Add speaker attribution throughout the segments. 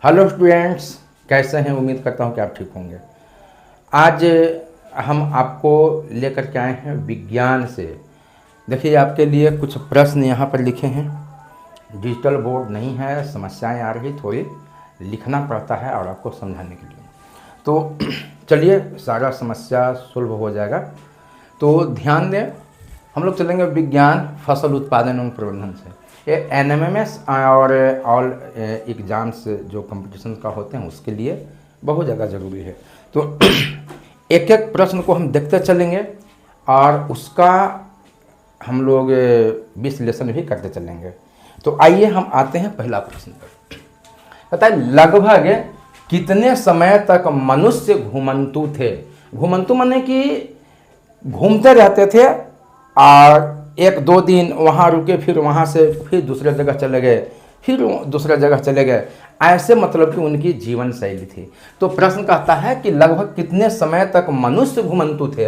Speaker 1: Hello students, कैसे हैं? उम्मीद करता हूं कि आप ठीक होंगे। आज हम आपको लेकर के आए हैं विज्ञान से। देखिए, आपके लिए कुछ प्रश्न यहाँ पर लिखे हैं। डिजिटल बोर्ड नहीं है, समस्याएं आ रही, थोड़ी लिखना पड़ता है और आपको समझाने के लिए। तो चलिए, सारा समस्या सुलभ हो जाएगा। तो ध्यान दें, हम लोग चलेंगे विज्ञान फसल उत्पादन एवं प्रबंधन से। ये NMMS और ऑल एग्ज़ाम्स जो कंपटीशन का होते हैं उसके लिए बहुत ज़्यादा ज़रूरी है। तो एक एक प्रश्न को हम देखते चलेंगे और उसका हम लोग विश्लेषण भी करते चलेंगे। तो आइए हम आते हैं पहला प्रश्न पर। बताइए, लगभग कितने समय तक मनुष्य घुमंतु थे? घुमंतु माने कि घूमते रहते थे और एक दो दिन वहाँ रुके, फिर वहाँ से फिर दूसरे जगह चले गए, फिर दूसरे जगह चले गए, ऐसे मतलब कि उनकी जीवन शैली थी। तो प्रश्न कहता है कि लगभग कितने समय तक मनुष्य घुमंतु थे।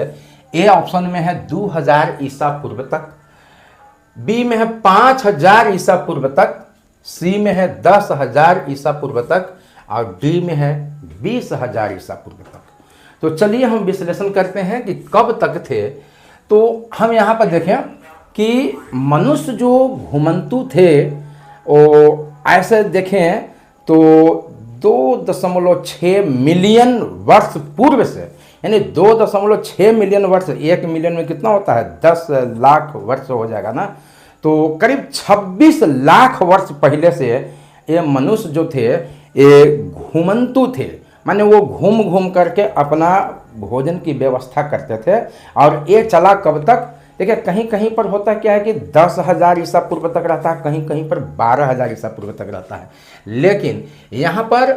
Speaker 1: ए ऑप्शन में है 2000 ईसा पूर्व तक, बी में है 5000 ईसा पूर्व तक, सी में है 10,000 ईसा पूर्व तक और डी में है 20,000 ईसा पूर्व तक। तो चलिए हम विश्लेषण करते हैं कि कब तक थे। तो हम यहाँ पर देखें कि मनुष्य जो घुमंतु थे वो ऐसे देखें तो 2.6 मिलियन वर्ष पूर्व से, यानी 2.6 मिलियन वर्ष, 1 मिलियन में कितना होता है? 10 लाख वर्ष हो जाएगा ना। तो करीब 26 लाख वर्ष पहले से ये मनुष्य जो थे ये घुमंतु थे, माने वो घूम घूम करके अपना भोजन की व्यवस्था करते थे। और ये चला कब तक? देखिए, कहीं कहीं पर होता क्या है कि 10,000 ईसा पूर्व तक रहता है, कहीं कहीं पर 12,000 ईसा पूर्व तक रहता है। लेकिन यहाँ पर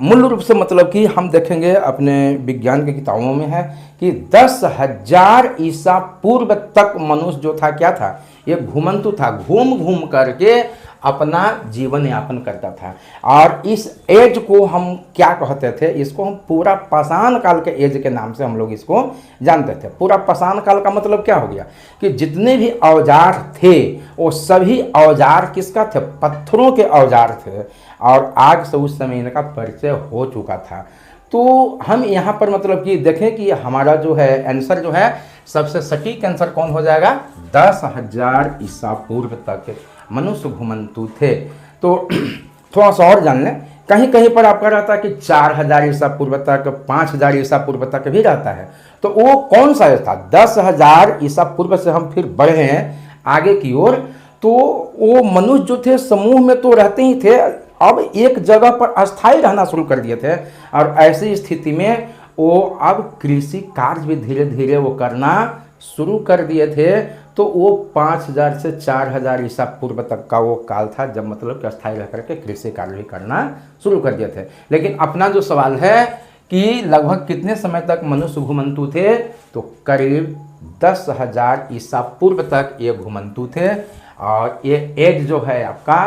Speaker 1: मूल रूप से मतलब कि हम देखेंगे अपने विज्ञान की किताबों में है कि 10,000 ईसा पूर्व तक मनुष्य जो था क्या था? ये घुमंतु था, घूम घूम करके अपना जीवन यापन करता था। और इस एज को हम क्या कहते थे? इसको हम पूरा पाषाण काल के एज के नाम से हम लोग इसको जानते थे। पूरा पाषाण काल का मतलब क्या हो गया कि जितने भी औजार थे वो सभी औजार किसका थे? पत्थरों के औजार थे और आग से उस समय इनका परिचय हो चुका था। तो हम यहाँ पर मतलब कि देखें कि हमारा जो है आंसर जो है सबसे सटीक आंसर कौन हो जाएगा? 10,000 ईसा पूर्व तक मनुष्य घुमंतु थे। तो थोड़ा सा और जान लें, कहीं कहीं पर आपका रहता है कि 4,000 ईसा पूर्व तक, 5,000 ईसा पूर्व तक भी रहता है। तो वो कौन सा था? 10,000 ईसा पूर्व से हम फिर बढ़े हैं आगे की ओर। तो वो मनुष्य जो थे समूह में तो रहते ही थे, अब एक जगह पर अस्थायी रहना शुरू कर दिए थे। और ऐसी स्थिति में वो अब कृषि कार्य भी धीरे धीरे वो करना शुरू कर दिए थे। तो वो 5,000 से 4,000 ईसा पूर्व तक का वो काल था जब मतलब कि अस्थायी रह करके कृषि कार्य भी करना शुरू कर दिए थे। लेकिन अपना जो सवाल है कि लगभग कितने समय तक मनुष्य घुमंतु थे, तो करीब 10,000 ईसा पूर्व तक ये घुमंतु थे। और ये एज जो है आपका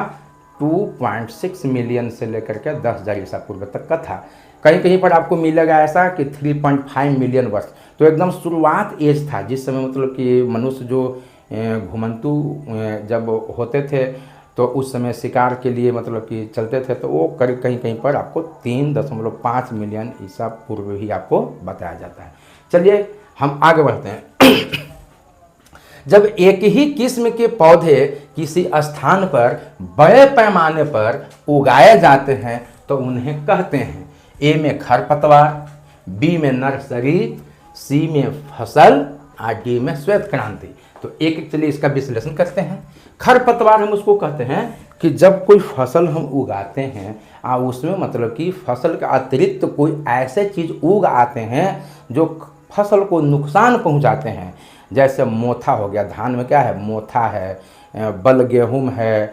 Speaker 1: 2.6 मिलियन से लेकर के 10,000 ईसा पूर्व तक का था। कहीं कहीं पर आपको मिलेगा ऐसा कि 3.5 मिलियन वर्ष। तो एकदम शुरुआत एज था जिस समय मतलब कि मनुष्य जो घुमंतु जब होते थे तो उस समय शिकार के लिए मतलब कि चलते थे। तो वो करीब कहीं कहीं पर आपको 3.5 मिलियन ईसा पूर्व ही आपको बताया जाता है। चलिए हम आगे बढ़ते हैं। जब एक ही किस्म के पौधे किसी स्थान पर बड़े पैमाने पर उगाए जाते हैं तो उन्हें कहते हैं, ए में खरपतवार, बी में नर्सरी, सी में फसल और डी में श्वेत क्रांति। तो एक एक चलिए इसका विश्लेषण करते हैं। खरपतवार हम उसको कहते हैं कि जब कोई फसल हम उगाते हैं और उसमें मतलब कि फसल के अतिरिक्त कोई ऐसे चीज़ उग आते हैं जो फसल को नुकसान पहुंचाते हैं। जैसे मोथा हो गया, धान में क्या है? मोथा है, बल गेहूँ है,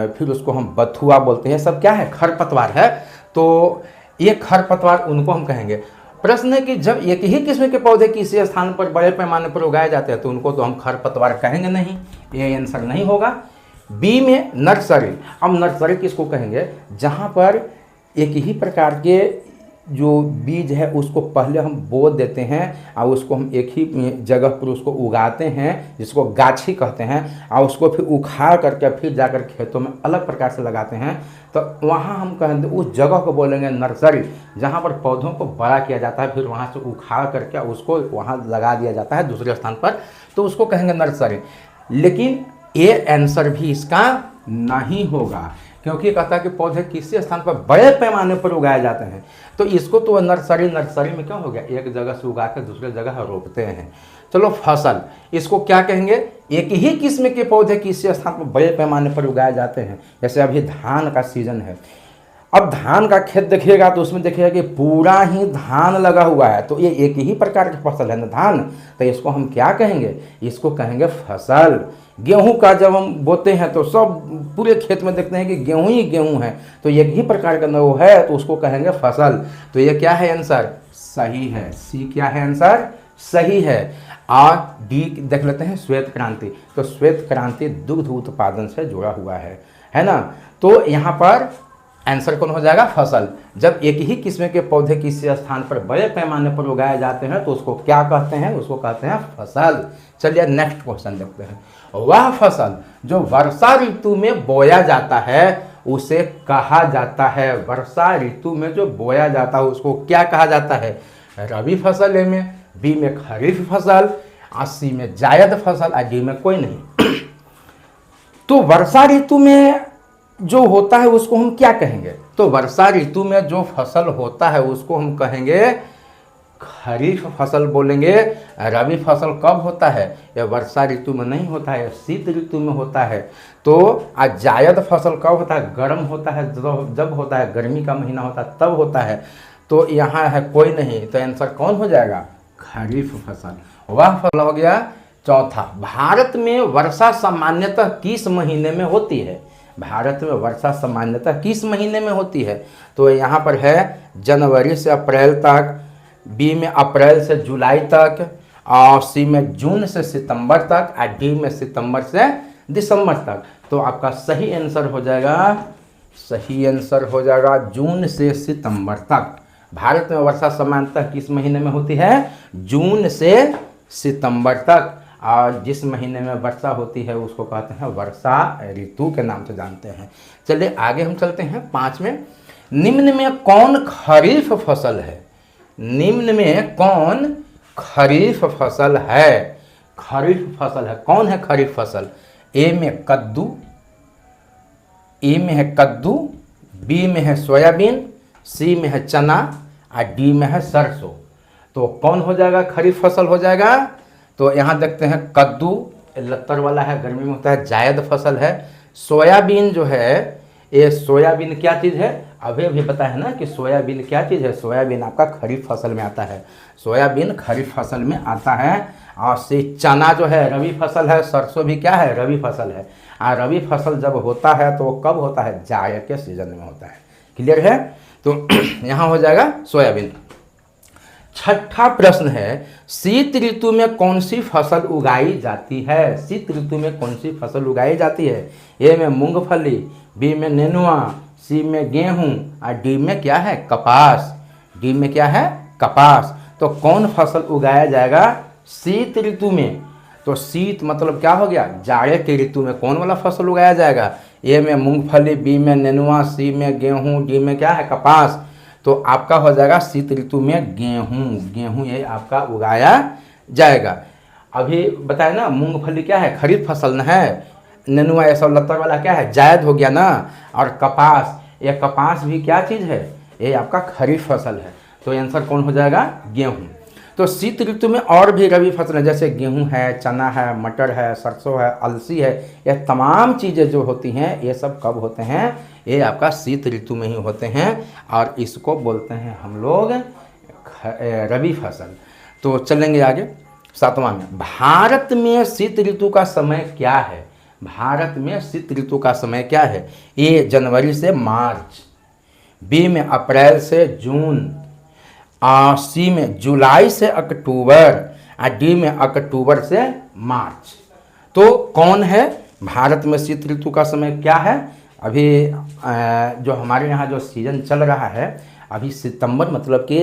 Speaker 1: फिर उसको हम बथुआ बोलते हैं, सब क्या है? खरपतवार है। तो ये खरपतवार उनको हम कहेंगे। प्रश्न है कि जब एक ही किस्म के पौधे किसी स्थान पर बड़े पैमाने पर उगाए जाते हैं तो उनको तो हम खरपतवार कहेंगे नहीं, ये आंसर नहीं होगा। बी में नर्सरी। अब नर्सरी किसको कहेंगे? जहाँ पर एक ही प्रकार के जो बीज है उसको पहले हम बो देते हैं और उसको हम एक ही जगह पर उसको उगाते हैं, जिसको गाछी कहते हैं, और उसको फिर उखाड़ करके फिर जाकर खेतों में अलग प्रकार से लगाते हैं। तो वहाँ हम कहेंगे उस जगह को बोलेंगे नर्सरी, जहाँ पर पौधों को बड़ा किया जाता है, फिर वहाँ से उखाड़ करके उसको वहाँ लगा दिया जाता है दूसरे स्थान पर, तो उसको कहेंगे नर्सरी। लेकिन ये आंसर भी इसका नहीं होगा, क्योंकि कहता है कि पौधे किसी स्थान पर बड़े पैमाने पर उगाए जाते हैं, तो इसको तो नर्सरी में क्या हो गया, एक जगह से उगा कर दूसरे जगह रोपते हैं। चलो फसल, इसको क्या कहेंगे, एक ही किस्म के पौधे किसी स्थान पर बड़े पैमाने पर उगाए जाते हैं। जैसे अभी धान का सीजन है, अब धान का खेत देखिएगा तो उसमें देखिएगा कि पूरा ही धान लगा हुआ है, तो ये एक ही प्रकार की फसल है ना धान, तो इसको हम क्या कहेंगे, इसको कहेंगे फसल। गेहूं का जब हम बोते हैं तो सब पूरे खेत में देखते हैं कि गेहूं ही गेहूं है, तो एक ही प्रकार का वो है, तो उसको कहेंगे फसल। तो ये क्या है आंसर, सही है, सी क्या है आंसर, सही है। और डी देख लेते हैं, श्वेत क्रांति, तो श्वेत क्रांति दुग्ध उत्पादन से जुड़ा हुआ है ना। तो यहाँ पर आंसर कौन हो जाएगा, फसल। जब एक ही किस्म के पौधे किसी स्थान पर बड़े पैमाने पर उगाए जाते हैं तो उसको क्या कहते हैं, उसको कहते हैं फसल। चलिए नेक्स्ट क्वेश्चन देखते हैं। वह फसल जो वर्षा ऋतु में बोया जाता है उसे कहा जाता है, वर्षा ऋतु में जो बोया जाता है उसको क्या कहा जाता है, रबी फसल, ए में, बी में खरीफ फसल, और सी में जायद फसल, और डी में कोई नहीं। तो वर्षा ऋतु में जो होता है उसको हम क्या कहेंगे, तो वर्षा ऋतु में जो फसल होता है उसको हम कहेंगे खरीफ फसल बोलेंगे। रबी फसल कब होता है, यह वर्षा ऋतु में नहीं होता है, शीत ऋतु में होता है। तो जायद फसल कब होता है, गर्म होता है, जब होता है गर्मी का महीना होता है तब होता है। तो यहाँ है कोई नहीं, तो आंसर कौन हो जाएगा, खरीफ फसल। वह फसल हो गया चौथा। भारत में वर्षा सामान्यतः किस महीने में होती है, भारत में वर्षा सामान्यतः किस महीने में होती है, तो यहाँ पर है जनवरी से अप्रैल तक, बी में अप्रैल से जुलाई तक, और सी में जून से सितंबर तक, और डी में सितंबर से दिसंबर तक। तो आपका सही आंसर हो जाएगा, सही आंसर हो जाएगा जून से सितंबर तक। भारत में वर्षा सामान्यतः किस महीने में होती है, जून से सितंबर तक, और जिस महीने में वर्षा होती है उसको कहते हैं वर्षा ऋतु के नाम से जानते हैं। चलिए आगे हम चलते हैं 5 में। निम्न में कौन खरीफ फसल है, निम्न में कौन खरीफ फसल है, खरीफ फसल है, कौन है खरीफ फसल, ए में कद्दू, ए में है कद्दू, बी में है सोयाबीन, सी में है चना, और डी में है सरसों। तो कौन हो जाएगा खरीफ फसल हो जाएगा, तो यहाँ देखते हैं कद्दू लत्तर वाला है, गर्मी में होता है, जायद फसल है। सोयाबीन जो है, ये सोयाबीन क्या चीज़ है, अभी पता है ना कि सोयाबीन क्या चीज़ है, सोयाबीन आपका खरीफ फसल में आता है, सोयाबीन खरीफ फसल में आता है। और से चना जो है रबी फसल है, सरसों भी क्या है, रबी फसल है। और रबी फसल जब होता है तो वो कब होता है, जायद के सीजन में होता है। क्लियर है, तो यहाँ हो जाएगा सोयाबीन। छठा प्रश्न है, शीत ऋतु में कौन सी फसल उगाई जाती है, शीत ऋतु में कौन सी फसल उगाई जाती है, ए में मूंगफली, बी में नेनुआ, सी में गेहूं, और डी में क्या है, कपास, डी में क्या है, कपास। तो कौन फसल उगाया जाएगा शीत ऋतु में, तो शीत मतलब क्या हो गया, जाड़े के ऋतु में कौन वाला फसल उगाया जाएगा, ए में मूंगफली, बी में नेनुआ, सी में गेहूं, डी में क्या है, कपास। तो आपका हो जाएगा शीत ऋतु में गेहूं, गेहूं ये आपका उगाया जाएगा। अभी बताया ना मूंगफली क्या है, खरीफ फसल न है, नेनुआ ये सब लत्तर वाला क्या है, जायद हो गया ना, और कपास, ये कपास भी क्या चीज़ है, ये आपका खरीफ फसल है। तो आंसर कौन हो जाएगा, गेहूं। तो शीत ऋतु में और भी रबी फसल है, जैसे गेहूं है, चना है, मटर है, सरसों है, अलसी है, ये तमाम चीज़ें जो होती हैं ये सब कब होते हैं, ये आपका शीत ऋतु में ही होते हैं, और इसको बोलते हैं हम लोग रबी फसल। तो चलेंगे आगे 7वां में। भारत में शीत ऋतु का समय क्या है, भारत में शीत ऋतु का समय क्या है, ए जनवरी से मार्च, बी में अप्रैल से जून, सी में जुलाई से अक्टूबर, और डी में अक्टूबर से मार्च। तो कौन है भारत में शीत ऋतु का समय क्या है, अभी जो हमारे यहाँ जो सीजन चल रहा है, अभी सितंबर मतलब कि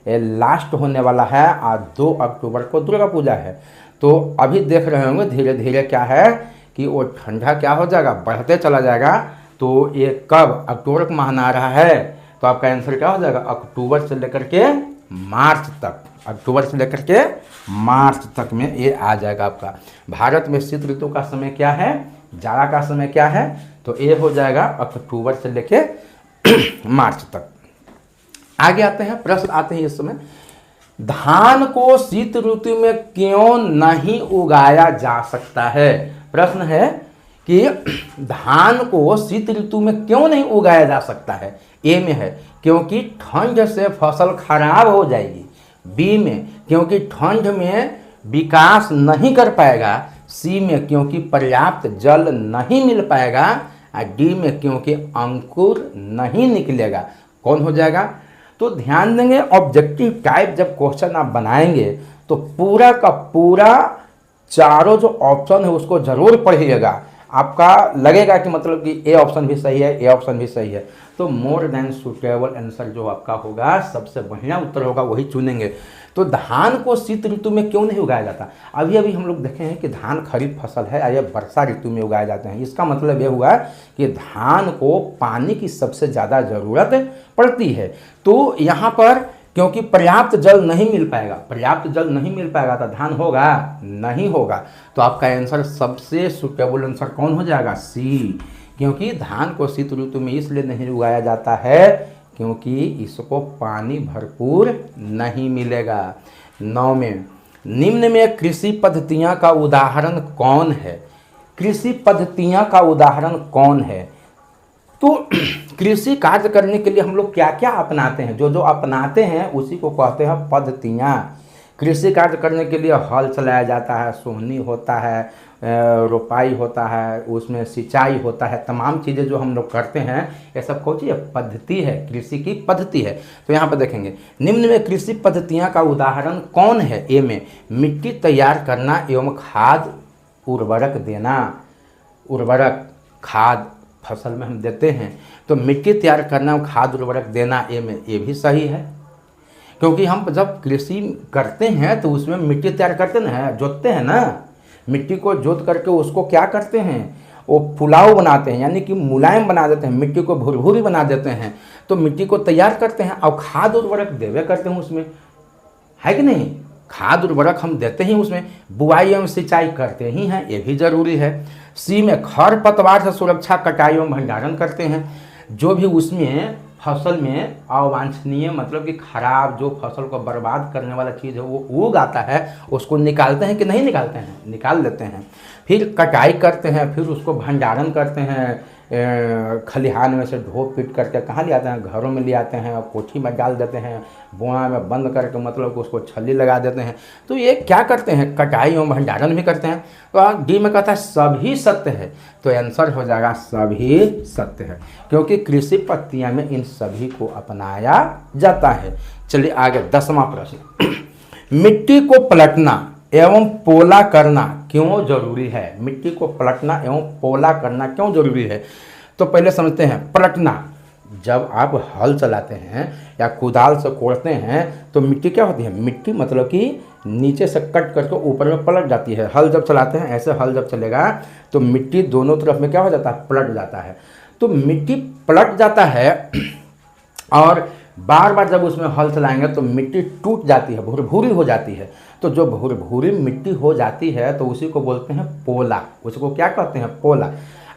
Speaker 1: लास्ट होने वाला है और 2 अक्टूबर को दुर्गा पूजा है। तो अभी देख रहे होंगे धीरे धीरे क्या है कि वो ठंडा क्या हो जाएगा, बढ़ते चला जाएगा। तो ये कब, अक्टूबर का महीना आ रहा है, तो आपका आंसर क्या हो जाएगा, अक्टूबर से लेकर के मार्च तक, अक्टूबर से लेकर के मार्च तक में ये आ जाएगा आपका। भारत में शीत ऋतु का समय क्या है, जाड़ा का समय क्या है, तो ये हो जाएगा अक्टूबर से लेके मार्च तक। आगे आते हैं, प्रश्न आते हैं इस समय, धान को शीत ऋतु में क्यों नहीं उगाया जा सकता है। प्रश्न है कि धान को शीत ऋतु में क्यों नहीं उगाया जा सकता है। ए में है क्योंकि ठंड से फसल खराब हो जाएगी। बी में क्योंकि ठंड में विकास नहीं कर पाएगा। सी में क्योंकि पर्याप्त जल नहीं मिल पाएगा। और डी में क्योंकि अंकुर नहीं निकलेगा। कौन हो जाएगा, तो ध्यान देंगे ऑब्जेक्टिव टाइप जब क्वेश्चन आप बनाएंगे तो पूरा का पूरा चारों जो ऑप्शन है उसको जरूर पढ़िएगा। आपका लगेगा कि मतलब कि ए ऑप्शन भी सही है, ए ऑप्शन भी सही है, तो मोर देन सुटेबल आंसर जो आपका होगा, सबसे बढ़िया उत्तर होगा, वही चुनेंगे। तो धान को शीत ऋतु में क्यों नहीं उगाया जाता। अभी अभी हम लोग देखे हैं कि धान खरीफ फसल है और ये वर्षा ऋतु में उगाए जाते हैं। इसका मतलब ये हुआ कि धान को पानी की सबसे ज़्यादा ज़रूरत पड़ती है। तो यहाँ पर क्योंकि पर्याप्त जल नहीं मिल पाएगा, पर्याप्त जल नहीं मिल पाएगा तो धान होगा नहीं होगा। तो आपका आंसर सबसे सुटेबल आंसर कौन हो जाएगा, सी। क्योंकि धान को शीत ऋतु में इसलिए नहीं उगाया जाता है क्योंकि इसको पानी भरपूर नहीं मिलेगा। 9 में, निम्न में कृषि पद्धतियाँ का उदाहरण कौन है। कृषि पद्धतियाँ का उदाहरण कौन है, तो कृषि कार्य करने के लिए हम लोग क्या क्या अपनाते हैं, जो जो अपनाते हैं उसी को कहते हैं पद्धतियाँ। कृषि कार्य करने के लिए हल चलाया जाता है, सोहनी होता है, रोपाई होता है, उसमें सिंचाई होता है, तमाम चीज़ें जो हम लोग करते हैं ये सब कौन सी है, पद्धति है, कृषि की पद्धति है। तो यहाँ पर देखेंगे निम्न में कृषि पद्धतियाँ का उदाहरण कौन है। ए में मिट्टी तैयार करना एवं खाद उर्वरक देना। उर्वरक खाद फसल में हम देते हैं, तो मिट्टी तैयार करना और खाद उर्वरक देना, ए में ये भी सही है। क्योंकि हम जब कृषि करते हैं तो उसमें मिट्टी तैयार करते ना, जोतते हैं ना, मिट्टी को जोत करके उसको क्या करते हैं, वो पुलाव बनाते हैं, यानी कि मुलायम बना देते हैं, मिट्टी को भुरभुरी बना देते हैं। तो मिट्टी को तैयार करते हैं और खाद उर्वरक देवे करते हैं उसमें, है कि नहीं। खाद उर्वरक हम देते ही उसमें, बुआई एवं सिंचाई करते ही हैं, ये भी जरूरी है। सी में खर पतवार से सुरक्षा, कटाई एवं भंडारण करते हैं। जो भी उसमें फसल में अवांछनीय मतलब कि खराब, जो फसल को बर्बाद करने वाला चीज़ है वो उग आता है, उसको निकालते हैं कि नहीं निकालते हैं, निकाल लेते हैं। फिर कटाई करते हैं, फिर उसको भंडारण करते हैं, खलिहान में से ढो पीट करके कहाँ ले आते हैं, घरों में ले आते हैं, कोठी में डाल देते हैं, बोरा में बंद करके मतलब उसको छल्ली लगा देते हैं। तो ये क्या करते हैं, कटाई एवं भंडारण भी करते हैं। तो डी में कहता है सभी सत्य है, तो आंसर हो जाएगा सभी सत्य है, क्योंकि कृषि पद्धतियाँ में इन सभी को अपनाया जाता है। चलिए आगे 10वां प्रश्न, मिट्टी को पलटना एवं पोला करना क्यों जरूरी है। मिट्टी को पलटना एवं पोला करना क्यों जरूरी है, तो पहले समझते हैं। पलटना, जब आप हल चलाते हैं या कुदाल से कोड़ते हैं तो मिट्टी क्या होती है, मिट्टी मतलब कि नीचे से कट करके ऊपर में पलट जाती है। हल जब चलाते हैं, ऐसे हल जब चलेगा तो मिट्टी दोनों तरफ में क्या हो जाता है, पलट जाता है। तो मिट्टी पलट जाता है और बार बार जब उसमें हल चलाएंगे तो मिट्टी टूट जाती है, भुरभुरी हो जाती है। तो जो भुरभुरी मिट्टी हो जाती है तो उसी को बोलते हैं पोला, उसको क्या कहते हैं, पोला।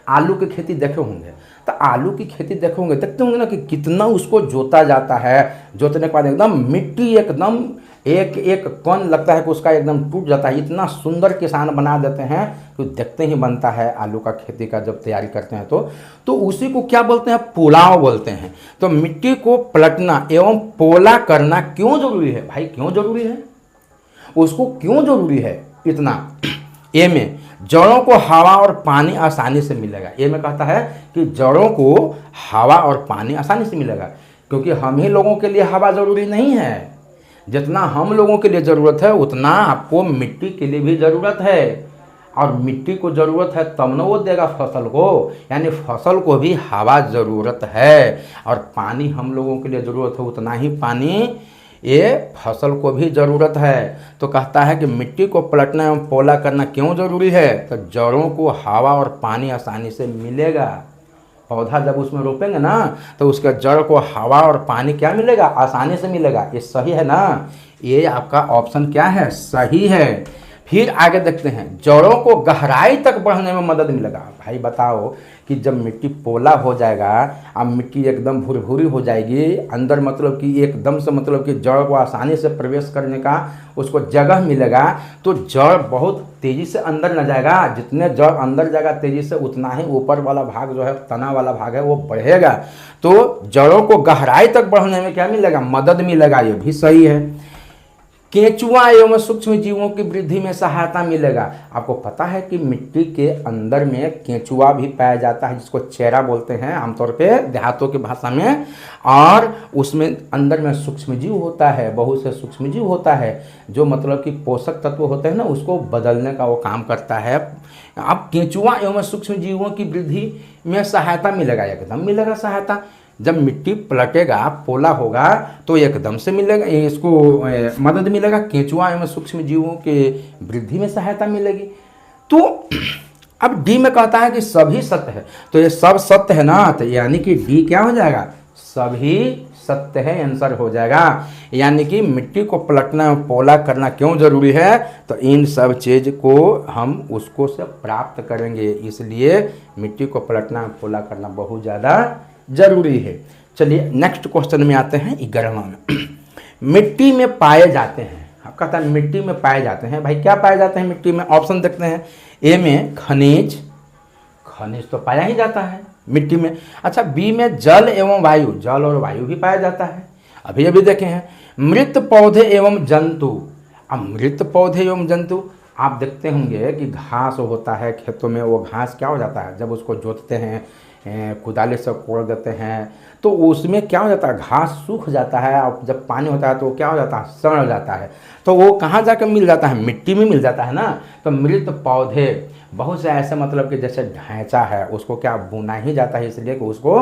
Speaker 1: आलू की खेती देखे होंगे, तो आलू की खेती देखे होंगे, देखते होंगे ना कि कितना उसको जोता जाता है, जोतने के बाद एकदम मिट्टी एकदम एक एक कण लगता है कि उसका एकदम टूट जाता है। इतना सुंदर किसान बना देते हैं तो देखते ही बनता है आलू का खेती का जब तैयारी करते हैं तो उसी को क्या बोलते हैं, पुलाव बोलते हैं। तो मिट्टी को पलटना एवं पोला करना क्यों जरूरी है भाई, क्यों जरूरी है, उसको क्यों जरूरी है इतना। ए में जड़ों को हवा और पानी आसानी से मिलेगा। ए में कहता है कि जड़ों को हवा और पानी आसानी से मिलेगा, क्योंकि हम ही लोगों के लिए हवा ज़रूरी नहीं है। जितना हम लोगों के लिए ज़रूरत है उतना आपको मिट्टी के लिए भी ज़रूरत है। और मिट्टी को ज़रूरत है तब न वो देगा फसल को, यानी फसल को भी हवा ज़रूरत है और पानी हम लोगों के लिए ज़रूरत है, उतना ही पानी ये फसल को भी ज़रूरत है। तो कहता है कि मिट्टी को पलटना एवं पोला करना क्यों ज़रूरी है, तो जड़ों को हवा और पानी आसानी से मिलेगा। पौधा जब उसमें रोपेंगे ना तो उसके जड़ को हवा और पानी क्या मिलेगा, आसानी से मिलेगा। ये सही है ना, ये आपका ऑप्शन क्या है, सही है। फिर आगे देखते हैं, जड़ों को गहराई तक बढ़ने में मदद मिलेगा। भाई बताओ कि जब मिट्टी पोला हो जाएगा, अब मिट्टी एकदम भुरभुरी हो जाएगी अंदर, मतलब कि एकदम से मतलब कि जड़ को आसानी से प्रवेश करने का उसको जगह मिलेगा, तो जड़ बहुत तेज़ी से अंदर न जाएगा। जितने जड़ अंदर जाएगा तेज़ी से, उतना ही ऊपर वाला भाग जो है, तना वाला भाग है, वो बढ़ेगा। तो जड़ों को गहराई तक बढ़ने में क्या मिलेगा, मदद मिलेगा। ये भी सही है। केंचुआ एवं सूक्ष्म जीवों की वृद्धि में सहायता मिलेगा। आपको पता है कि मिट्टी के अंदर में केंचुआ भी पाया जाता है, जिसको चेरा बोलते हैं आमतौर पे देहातों की भाषा में, और उसमें अंदर में सूक्ष्म जीव होता है, बहुत से सूक्ष्म जीव होता है जो मतलब कि पोषक तत्व होते हैं ना, उसको बदलने का वो काम करता है। अब केंचुआ एवं सूक्ष्म जीवों की वृद्धि में सहायता मिलेगा, एकदम मिलेगा सहायता। जब मिट्टी पलटेगा, पोला होगा, तो एकदम से मिलेगा, इसको मदद मिलेगा। केंचुआ एवं सूक्ष्म जीवों के वृद्धि में सहायता मिलेगी। तो अब डी में कहता है कि सभी सत्य है, तो ये सब सत्य है ना, तो यानी कि डी क्या हो जाएगा, सभी सत्य है, आंसर हो जाएगा। यानी कि मिट्टी को पलटना पोला करना क्यों जरूरी है, तो इन सब चीज़ को हम उसको से प्राप्त करेंगे, इसलिए मिट्टी को पलटना पोला करना बहुत ज़्यादा जरूरी है। चलिए नेक्स्ट क्वेश्चन में आते हैं 11वां में। मिट्टी में पाए जाते हैं, कहता है मिट्टी में पाए जाते हैं। भाई क्या पाए जाते हैं मिट्टी में, ऑप्शन देखते हैं। ए में खनिज, खनिज तो पाया ही जाता है मिट्टी में। अच्छा, बी में जल एवं वायु, जल और वायु भी पाया जाता है, अभी अभी देखे हैं। मृत पौधे एवं जंतु, अब मृत पौधे एवं जंतु आप देखते होंगे कि घास होता है खेतों में, वो घास क्या हो जाता है, जब उसको जोतते हैं, कुदाले से कोड़ देते हैं, तो उसमें क्या हो जाता है, घास सूख जाता है, और जब पानी होता है तो क्या हो जाता है, सड़ जाता है। तो वो कहाँ जाकर मिल जाता है, मिट्टी में मिल जाता है ना। तो मृत पौधे बहुत से ऐसे मतलब कि जैसे ढैंचा है, उसको क्या बुना ही जाता है, इसलिए कि उसको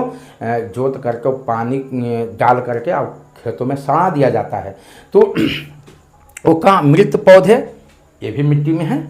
Speaker 1: जोत करके पानी डाल करके और खेतों में सड़ा दिया जाता है। तो वो कहाँ, मृत पौधे ये भी मिट्टी में है।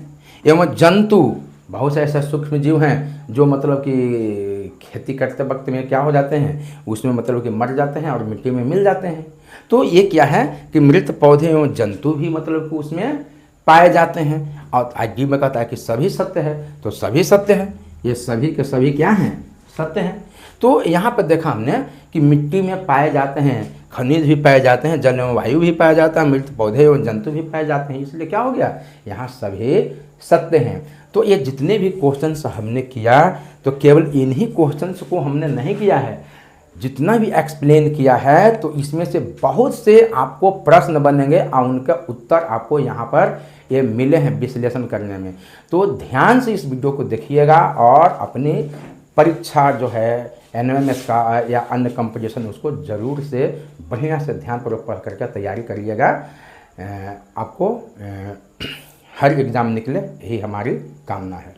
Speaker 1: एवं जंतु, बहुत से ऐसे सूक्ष्म जीव हैं जो मतलब कि खेती करते वक्त में क्या हो जाते हैं, उसमें मतलब कि मर जाते हैं और मिट्टी में मिल जाते हैं। तो ये क्या है कि मृत पौधे एवं जंतु भी मतलब कि उसमें पाए जाते हैं। और आगे में कहता है कि सभी सत्य है, तो सभी सत्य है, ये सभी के सभी क्या हैं, सत्य हैं। तो यहाँ पर देखा हमने कि मिट्टी में पाए जाते हैं, खनिज भी पाए जाते हैं, जल एवं वायु भी पाया जाता है, मृत पौधे एवं जंतु भी पाए जाते हैं, इसलिए क्या हो गया, यहाँ सभी सत्य हैं। तो ये जितने भी क्वेश्चंस हमने किया, तो केवल इन्हीं क्वेश्चंस को हमने नहीं किया है, जितना भी एक्सप्लेन किया है, तो इसमें से बहुत से आपको प्रश्न बनेंगे और उनका उत्तर आपको यहाँ पर ये मिले हैं विश्लेषण करने में। तो ध्यान से इस वीडियो को देखिएगा और अपनी परीक्षा जो है एनएमएस का या अन्य कंपटीशन, उसको ज़रूर से बढ़िया से ध्यानपूर्वक पढ़ करके तैयारी करिएगा। आपको हर एग्ज़ाम निकले, यही हमारी कामना है।